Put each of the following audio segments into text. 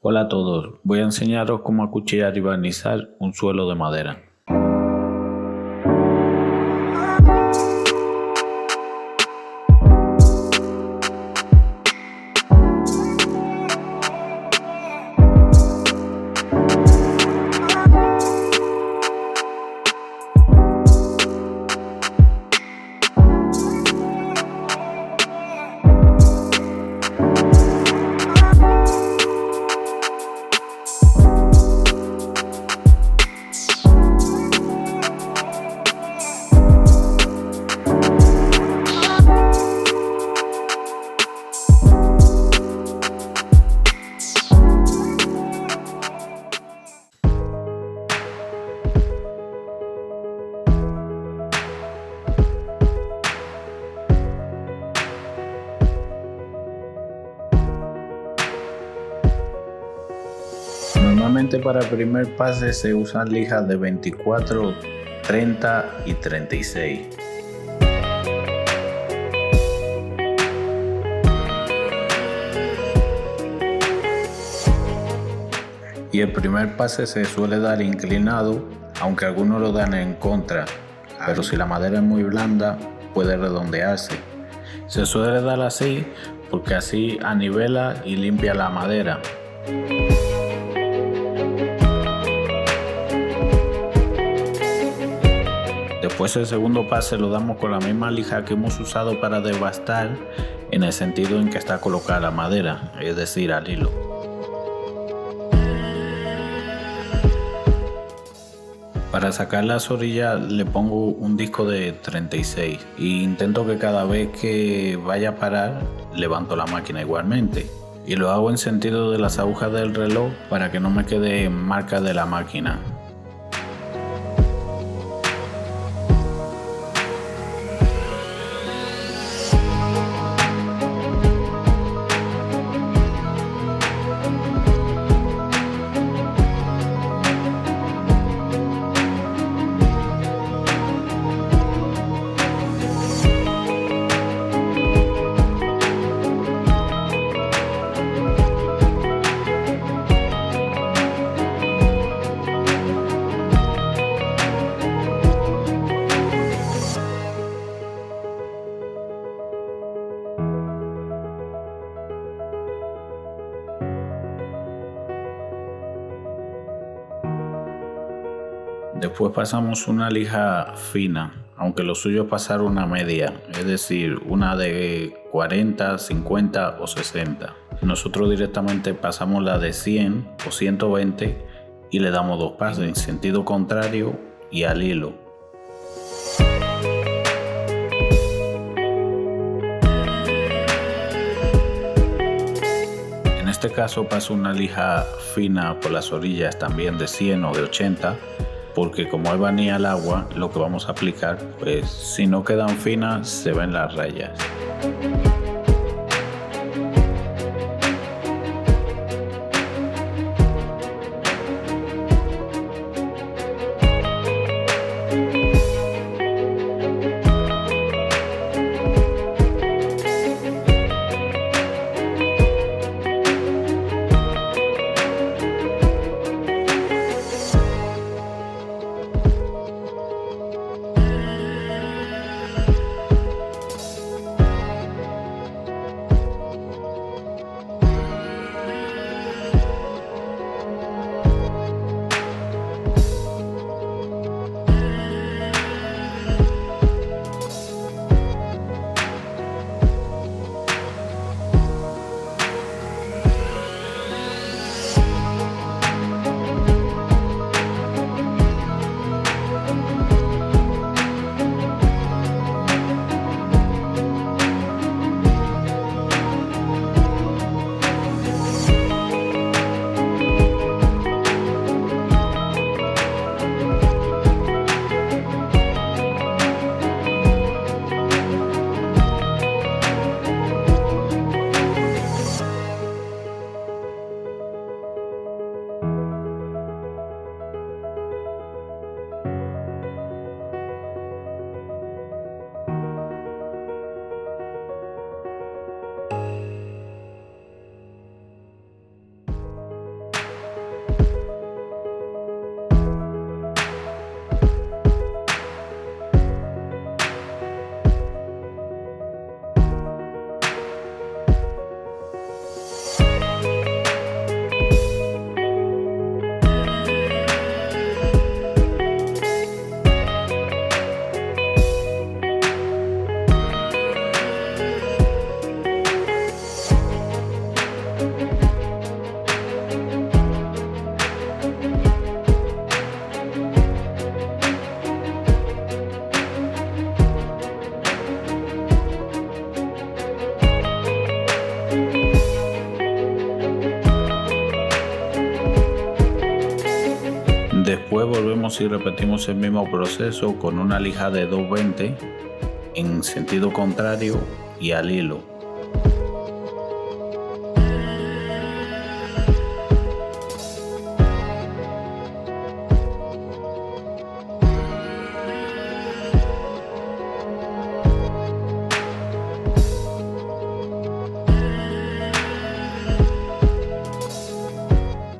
Hola a todos, voy a enseñaros cómo acuchillar y barnizar un suelo de madera. Normalmente para el primer pase se usan lijas de 24, 30 y 36. Y el primer pase se suele dar inclinado, aunque algunos lo dan en contra, pero si la madera es muy blanda puede redondearse. Se suele dar así porque así anivela y limpia la madera. Después el segundo pase lo damos con la misma lija que hemos usado para desbastar, en el sentido en que está colocada la madera, es decir, al hilo. Para sacar las orillas le pongo un disco de 36 e intento que cada vez que vaya a parar levanto la máquina igualmente. Y lo hago en sentido de las agujas del reloj para que no me quede marca de la máquina. Después pasamos una lija fina, aunque lo suyo es pasar una media, es decir, una de 40, 50 o 60. Nosotros directamente pasamos la de 100 o 120 y le damos dos pases en sentido contrario y al hilo. En este caso paso una lija fina por las orillas también de 100 o de 80, porque como es barniz al agua lo que vamos a aplicar, pues si no quedan finas se ven las rayas. Después volvemos y repetimos el mismo proceso con una lija de 220 en sentido contrario y al hilo.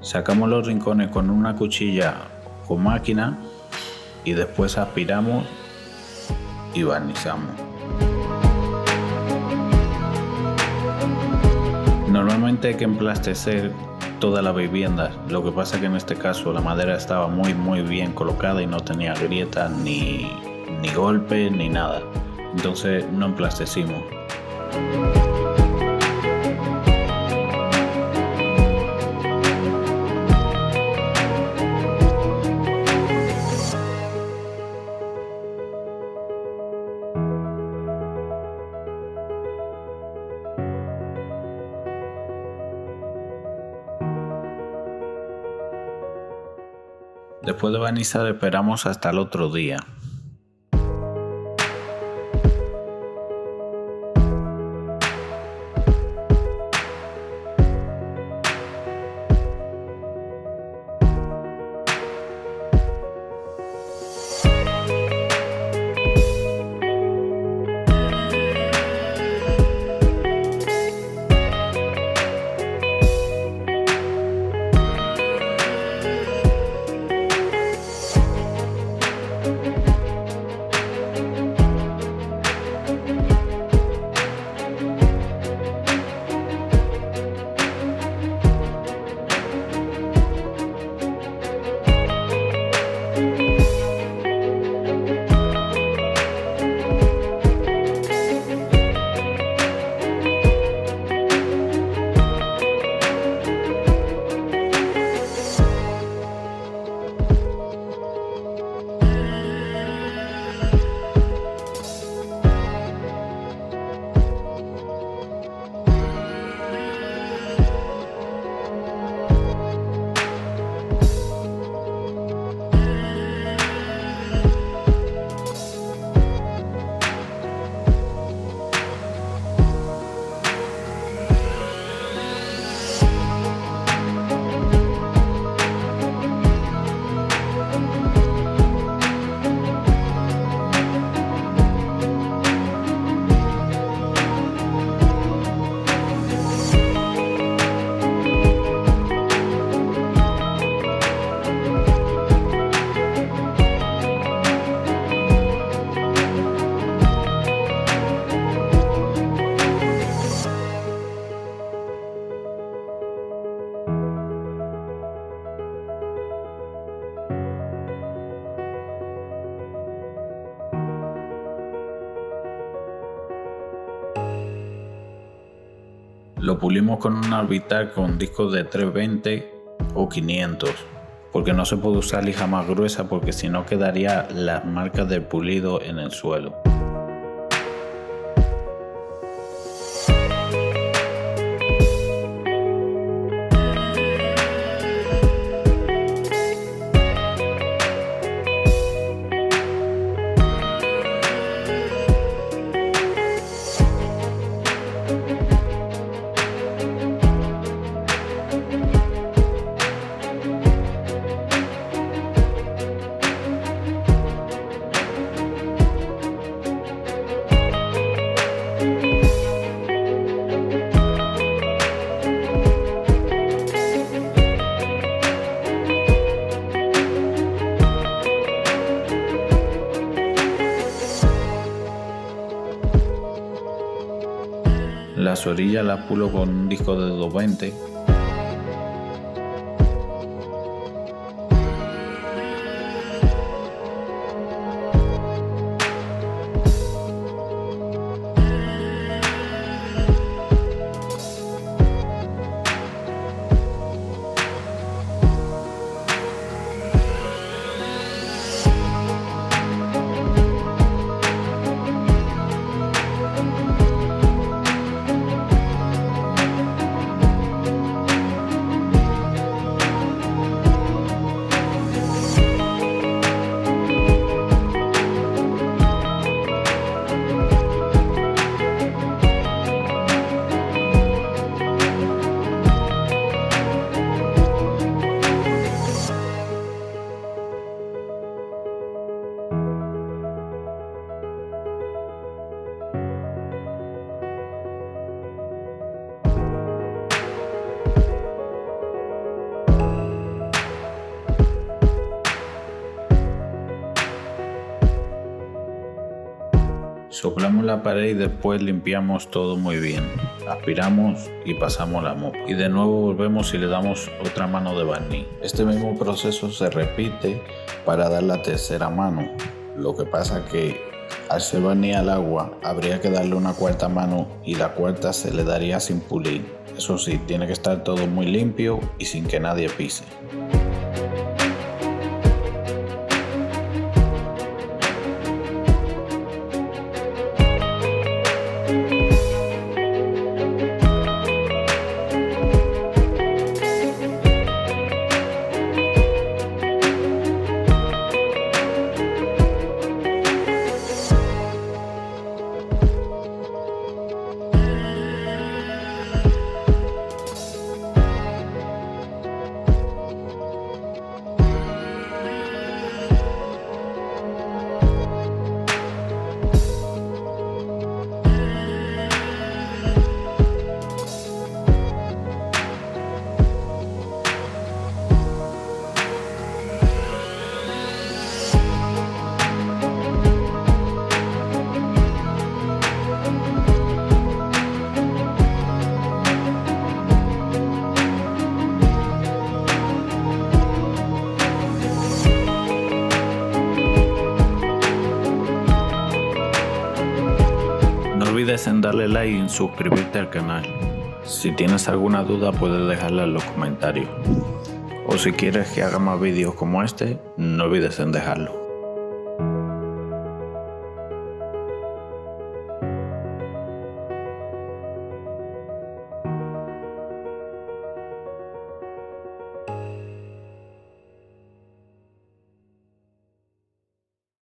Sacamos los rincones con una cuchilla con máquina y después aspiramos y barnizamos. Normalmente hay que emplastecer toda la vivienda, lo que pasa que en este caso la madera estaba muy bien colocada y no tenía grietas ni golpes ni nada, entonces no emplastecimos. Después de barnizar esperamos hasta el otro día. Lo pulimos con un orbital con discos de 320 o 500, porque no se puede usar lija más gruesa porque si no quedaría las marcas del pulido en el suelo. Las orillas las pulo con un disco de 220. Soplamos la pared y después limpiamos todo muy bien. Aspiramos y pasamos la mopa. Y de nuevo volvemos y le damos otra mano de barniz. Este mismo proceso se repite para dar la tercera mano. Lo que pasa que al ser barniz al agua habría que darle una cuarta mano y la cuarta se le daría sin pulir. Eso sí, tiene que estar todo muy limpio y sin que nadie pise. No olvides en darle like y en suscribirte al canal. Si tienes alguna duda puedes dejarla en los comentarios. O si quieres que haga más vídeos como este, no olvides en dejarlo.